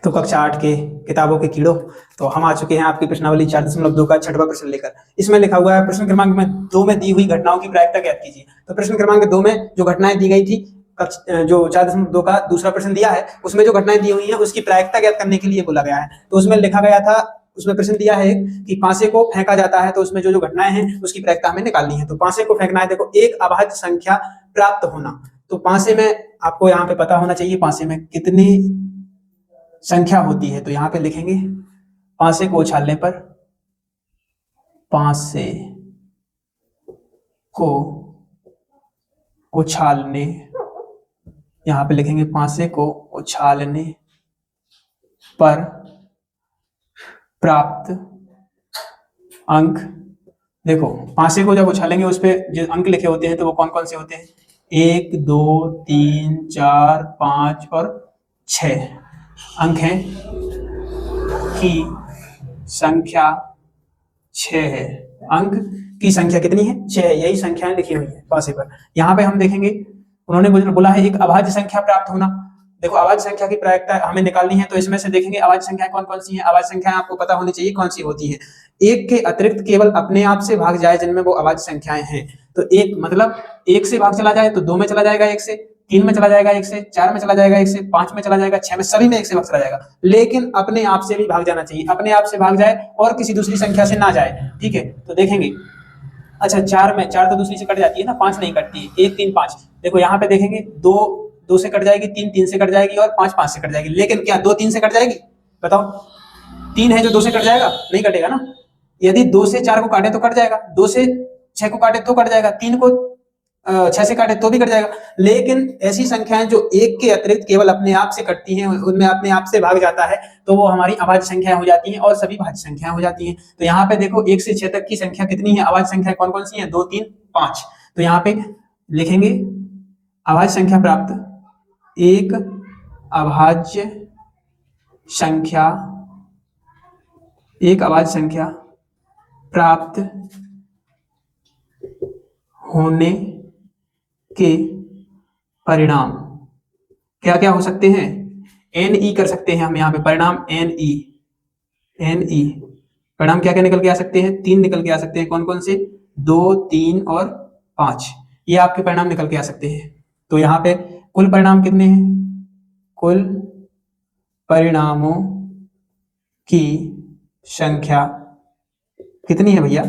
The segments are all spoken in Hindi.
तो कक्षा 8 के किताबों के कीड़ों, तो हम आ चुके हैं आपकी प्रश्नावली 4.2 का 6वां प्रश्न लेकर। इसमें लिखा हुआ है प्रश्न क्रमांक में 2 में दी हुई घटनाओं की प्रायिकता ज्ञात कीजिए। तो प्रश्न क्रमांक 2 में जो घटनाएं दी गई थी, जो 4.2 का दूसरा प्रश्न दिया है, उसमें जो घटनाएं दी हुई हैं उसकी प्रायिकता ज्ञात करने के लिए बोला गया है। तो उसमें लिखा गया था, उसमें प्रश्न दिया है कि पासे को फेंका जाता है, तो उसमें जो जो घटनाएं हैं उसकी प्रायिकता हमें निकालनी है। तो पासे को फेंकना है, देखो एक अभाज्य संख्या प्राप्त होना। तो पासे में आपको यहाँ पे पता होना चाहिए पासे में कितनी संख्या होती है। तो यहाँ पे लिखेंगे पासे को उछालने पर, पासे को उछालने, यहाँ पे लिखेंगे पासे को उछालने पर प्राप्त अंक। देखो पासे को जब उछालेंगे उस पे जो अंक लिखे होते हैं तो वो कौन कौन से होते हैं? 1, 2, 3, 4, 5 और 6 अंक हैं की संख्या 6 है। अंक की संख्या कितनी है? 6 है। यही संख्याएं लिखी हुई है पासे पर। यहाँ पे हम देखेंगे उन्होंने बोला है एक अभाज्य संख्या प्राप्त होना। देखो अभाज्य संख्या की प्रायिकता हमें निकालनी है, तो इसमें से देखेंगे अभाज्य संख्याएं कौन कौन सी हैं। अभाज्य संख्याएं आपको पता होनी चाहिए कौन सी होती है। एक के अतिरिक्त केवल अपने आप से भाग जाए जिनमें वो अभाज्य संख्याएं हैं। तो एक मतलब एक से भाग चला जाए तो 2 में चला जाएगा, 1 से 3 में चला जाएगा, 1 से 4 में चला जाएगा, 1 से 5 में चला जाएगा, 6 में, सभी में 1 से भाग चला जाएगा। लेकिन अपने आप से भी भाग जाना चाहिए, अपने आप से भाग जाए और किसी दूसरी संख्या से ना जाए। ठीक है, तो देखेंगे अच्छा 4 में 4 तो दूसरी से कट जाती है ना, 5 नहीं कटती, 1, 3, 5। देखो यहाँ पे देखेंगे 2 से कट जाएगी, 3 से कट जाएगी और 5 से कट जाएगी। लेकिन क्या 2 3 से कट जाएगी? बताओ, 3 है जो 2 से कट जाएगा? नहीं कटेगा ना। यदि 2 से 4 को काटे तो कट जाएगा, 2 से 6 को काटे तो कट जाएगा, 3 को 6 से काटे तो भी कट जाएगा। लेकिन ऐसी संख्याएं जो एक के अतिरिक्त केवल अपने आप से कटती हैं, उनमें अपने आप से भाग जाता है, तो वो हमारी अभाज्य संख्याएं हो जाती हैं और सभी भाज्य संख्याएं हो जाती हैं। तो यहाँ पे देखो 1 से 6 तक की संख्या कितनी है? अभाज्य संख्या कौन कौन सी है? 2, 3, 5। तो यहाँ पे लिखेंगे अभाज्य संख्या प्राप्त, एक अभाज्य संख्या, एक अभाज्य संख्या प्राप्त होने के परिणाम क्या क्या हो सकते हैं? NE कर सकते हैं हम यहाँ पे परिणाम, NE परिणाम क्या क्या निकल के आ सकते हैं? 3 निकल के आ सकते हैं। कौन कौन से? 2, 3 और 5, ये आपके परिणाम निकल के आ सकते हैं। तो यहाँ पे कुल परिणाम कितने हैं? कुल परिणामों की संख्या कितनी है भैया?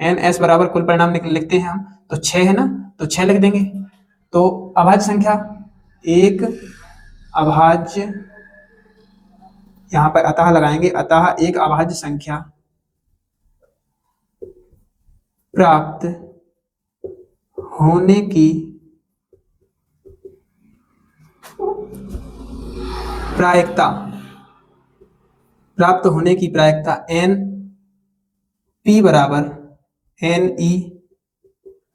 NS बराबर कुल परिणाम लिखते हैं हम, तो 6 है ना, तो 6 लिख देंगे। तो अभाज्य संख्या, एक अभाज्य, यहां पर अतः लगाएंगे, अतः एक अभाज्य संख्या प्राप्त होने की प्रायिकता, प्राप्त होने की प्रायिकता NP बराबर NE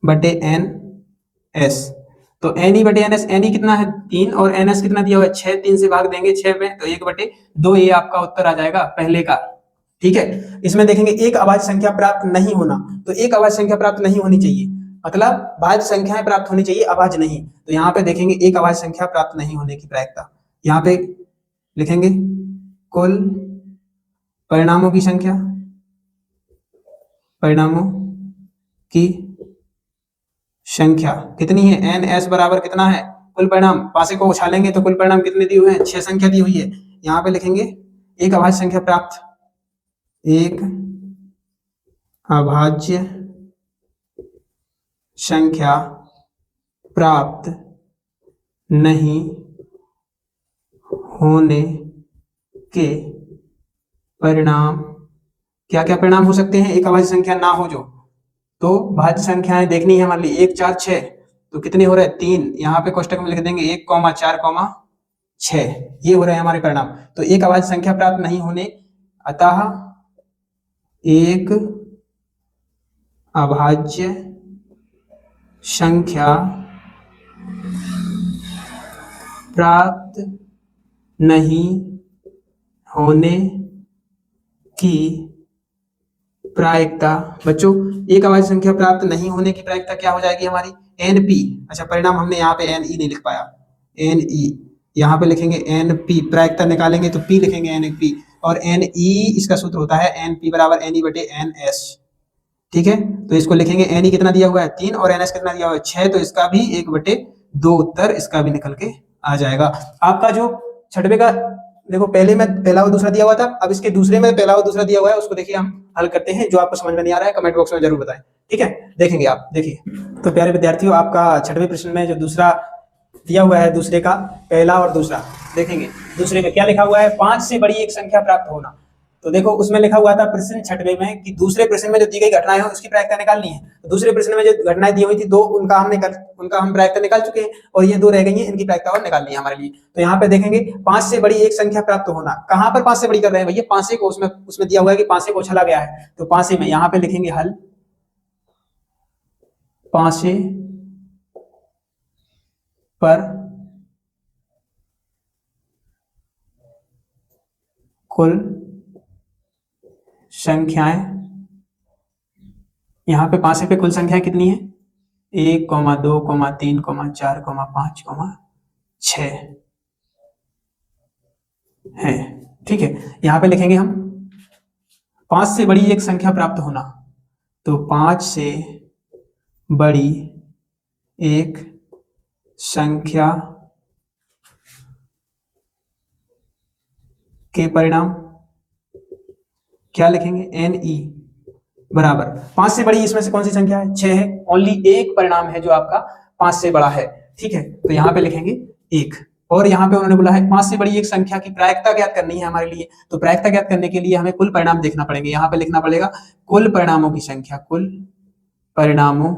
बटे NS। तो NE बटे NS, NE कितना है? 3 और NS कितना दिया हुआ है? 6। 3 से भाग देंगे 6 में, तो 1/2, ये आपका उत्तर आ जाएगा पहले का। ठीक है, इसमें देखेंगे एक अभाज्य संख्या प्राप्त नहीं होना। तो एक अभाज्य संख्या प्राप्त नहीं होनी चाहिए, मतलब भाज्य संख्याएं प्राप्त होनी चाहिए, अभाज्य नहीं। तो यहाँ पे देखेंगे एक अभाज्य संख्या प्राप्त नहीं होने की प्रायिकता, यहाँ पे लिखेंगे कुल परिणामों की संख्या, परिणामों की संख्या कितनी है? NS बराबर कितना है? कुल परिणाम, पासे को उछालेंगे तो कुल परिणाम कितने दिए हुए हैं? 6 संख्या दी हुई है। यहाँ पे लिखेंगे एक अभाज्य संख्या प्राप्त, एक अभाज्य संख्या प्राप्त नहीं होने के परिणाम, क्या क्या परिणाम हो सकते हैं? एक अभाज्य संख्या ना हो जो, तो भाज्य संख्याएं देखनी है हमारे लिए, 1, 4, 6, तो कितने हो रहे हैं? 3। यहाँ पे कोष्टक में लिख देंगे 1, 4, 6, ये हो रहे हैं हमारे परिणाम। तो एक अभाज्य संख्या प्राप्त नहीं होने, अतः एक अभाज्य संख्या प्राप्त नहीं होने की प्रायिकता, बच्चों एक अभाज्य संख्या प्राप्त नहीं होने की प्रायिकता क्या हो जाएगी हमारी? NP। अच्छा परिणाम हमने यहाँ पे NE नहीं लिख पाया, NE यहाँ पे लिखेंगे एन पी, प्रायिकता निकालेंगे तो पी लिखेंगे एन पी, और एन ई इसका सूत्र होता है एन पी बराबर एन ई बटे एन एस। ठीक है, तो इसको लिखेंगे एन ई कितना दिया हुआ है 3 और एन एस कितना दिया हुआ है 6, तो इसका भी 1/2 उत्तर इसका भी निकल के आ जाएगा। आपका जो छठवे का देखो पहले में पहला और दूसरा दिया हुआ था, अब इसके दूसरे में पहला और दूसरा दिया हुआ है, उसको देखिए हम हल करते हैं। जो आपको समझ में नहीं आ रहा है कमेंट बॉक्स में जरूर बताएं, ठीक है। देखेंगे आप, देखिए तो प्यारे विद्यार्थियों, आपका छठवें प्रश्न में जो दूसरा दिया हुआ है, दूसरे का पहला और दूसरा देखेंगे। दूसरे में क्या लिखा हुआ है, 5 से बड़ी एक संख्या प्राप्त होना। तो देखो उसमें लिखा हुआ था प्रश्न छठवें में कि दूसरे प्रश्न में जो दी गई घटनाएं हैं उसकी प्रायिकता निकालनी है। तो दूसरे प्रश्न में जो घटनाएं दी हुई थी 2, उनका हम प्रायिकता निकाल चुके हैं, और ये 2 रह गई हैं, इनकी प्रायिकता और निकालनी है हमारे लिए। तो यहाँ पे देखेंगे 5 से बड़ी एक संख्या प्राप्त होना, कहाँ पर 5 से बड़ी कर रहे हैं भैया, 5 को उसमें दिया हुआ है कि 5 को उछला गया है, तो 5 में यहाँ पे लिखेंगे हल 5 पर कुल संख्याएं, यहाँ पे 5 पे कुल संख्याएं कितनी है 1, 2, 3, 4, 5, 6 है। ठीक है, यहाँ पे लिखेंगे हम 5 से बड़ी एक संख्या प्राप्त होना, तो 5 से बड़ी एक संख्या के परिणाम क्या लिखेंगे एन ई बराबर 5 से बड़ी इसमें से कौन सी संख्या है 6 है, ओनली एक परिणाम है जो आपका 5 से बड़ा है। ठीक है, तो यहाँ पे लिखेंगे 1, और यहाँ पे उन्होंने बोला है 5 से बड़ी एक संख्या की प्रायिकता ज्ञात करनी है हमारे लिए। तो प्रायिकता ज्ञात करने के लिए हमें कुल परिणाम देखना पड़ेंगे। यहाँ पे लिखना पड़ेगा कुल परिणामों की संख्या, कुल परिणामों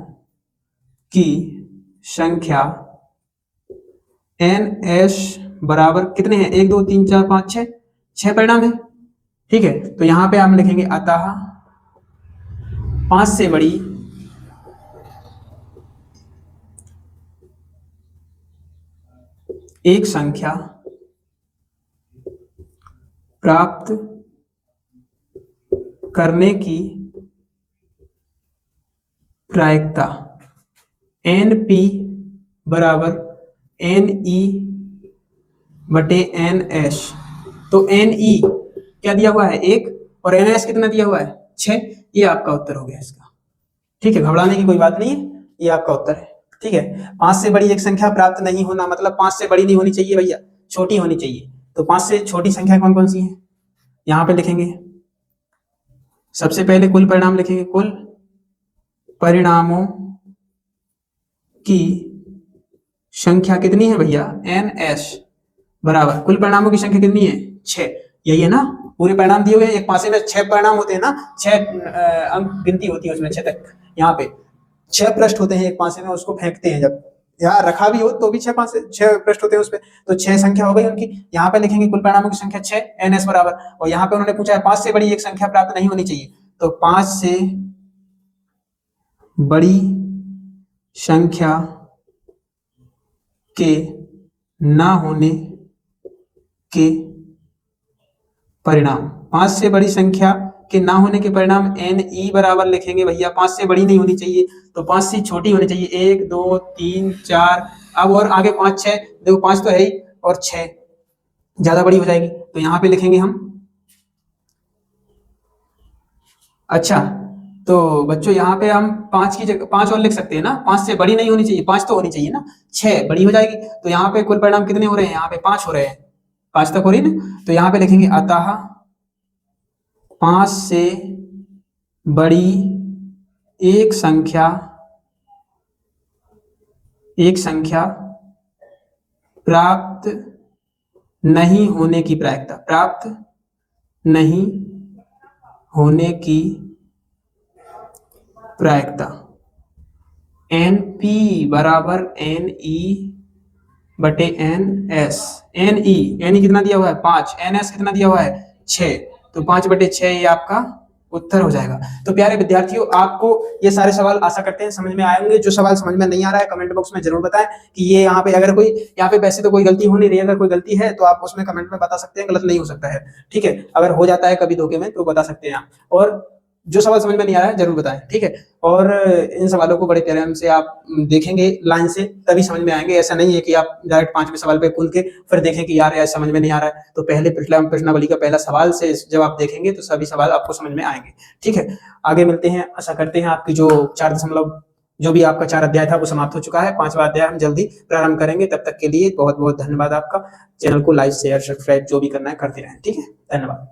की संख्या एन एस बराबर कितने हैं 1, 2, 3, 4, 5, 6 परिणाम है। ठीक है, तो यहाँ पे हम लिखेंगे अतः 5 से बड़ी एक संख्या प्राप्त करने की प्रायिकता एन पी बराबर एन ई बटे एन एस। तो एन ई क्या दिया हुआ है 1, और एन एस कितना दिया हुआ है 6। ये आपका उत्तर हो गया इसका। ठीक है, घबराने की कोई बात नहीं है, ये आपका उत्तर है। ठीक है, 5 से बड़ी एक संख्या प्राप्त नहीं होना मतलब 5 से बड़ी नहीं होनी चाहिए भैया, छोटी होनी चाहिए। तो 5 से छोटी संख्या कौन कौन सी है, यहाँ पे लिखेंगे सबसे पहले कुल परिणाम लिखेंगे, कुल परिणामों की संख्या कितनी है भैया एन एस बराबर कुल परिणामों की संख्या कितनी है 6। यही है ना, पूरे परिणाम दिए हुए हैं, एक पासे में 6 परिणाम होते हैं ना, 6 अंक गिनती होती है उसमें 6 तक। यहाँ पे 6 पृष्ठ होते हैं एक पासे में, उसको फेंकते हैं जब यहाँ रखा भी हो तो भी 6 पृष्ठ होते हैं उसपे, तो 6 संख्या हो गई उनकी। यहाँ पे लिखेंगे कुल परिणामों की संख्या 6 एन एस बराबर, और यहाँ पे उन्होंने पूछा है 5 से बड़ी एक संख्या प्राप्त नहीं होनी चाहिए, तो 5 से बड़ी संख्या के ना होने के परिणाम, 5 से बड़ी संख्या के ना होने के परिणाम एन ई बराबर लिखेंगे भैया 5 से बड़ी नहीं होनी चाहिए, तो 5 से छोटी होनी चाहिए 1, 2, 3, 4, अब और आगे 5, 6, देखो 5 तो है ही और 6 ज्यादा बड़ी हो जाएगी, तो यहाँ पे लिखेंगे हम। अच्छा, तो बच्चों यहाँ पे हम 5 की जगह 5 और लिख सकते हैं ना, 5 से बड़ी नहीं होनी चाहिए, 5 तो होनी चाहिए ना, 6 बड़ी हो जाएगी। तो यहाँ पे कुल परिणाम कितने हो रहे हैं, यहाँ पे 5 हो रहे हैं, 5 तक हो रही ना, तो यहाँ पे लिखेंगे अतः 5 से बड़ी एक संख्या प्राप्त नहीं होने की प्रायिकता, प्राप्त नहीं होने की प्रायिकता एन पी बराबर एन ई बटे एन एस। एन ई कितना दिया हुआ है 5, एन एस कितना दिया हुआ है 6, तो 5/6 ये आपका उत्तर हो जाएगा। तो प्यारे विद्यार्थियों, आपको ये सारे सवाल आशा करते हैं समझ में आएंगे। जो सवाल समझ में नहीं आ रहा है कमेंट बॉक्स में जरूर बताएं कि ये यहाँ पे अगर कोई यहाँ पे वैसे तो कोई गलती हो नहीं रही है, अगर कोई गलती है तो आप उसमें कमेंट में बता सकते हैं, गलत नहीं हो सकता है। ठीक है, अगर हो जाता है कभी धोखे में तो बता सकते हैं आप। और जो सवाल समझ में नहीं आ रहा है जरूर बताएं, ठीक है। और इन सवालों को बड़े प्यार से आप देखेंगे लाइन से, तभी समझ में आएंगे। ऐसा नहीं है कि आप डायरेक्ट 5वें सवाल पे कूद के फिर देखें कि यार समझ में नहीं आ रहा है, तो पहले प्रश्नावली का पहला सवाल से जब आप देखेंगे तो सभी सवाल आपको समझ में आएंगे, ठीक है। आगे मिलते हैं, आशा करते हैं आपकी जो भी आपका 4 अध्याय था वो समाप्त हो चुका है। 5वां अध्याय हम जल्दी प्रारंभ करेंगे। तब तक के लिए बहुत बहुत धन्यवाद आपका। चैनल को लाइक शेयर सब्सक्राइब जो भी करना है करते रहें, ठीक है। धन्यवाद।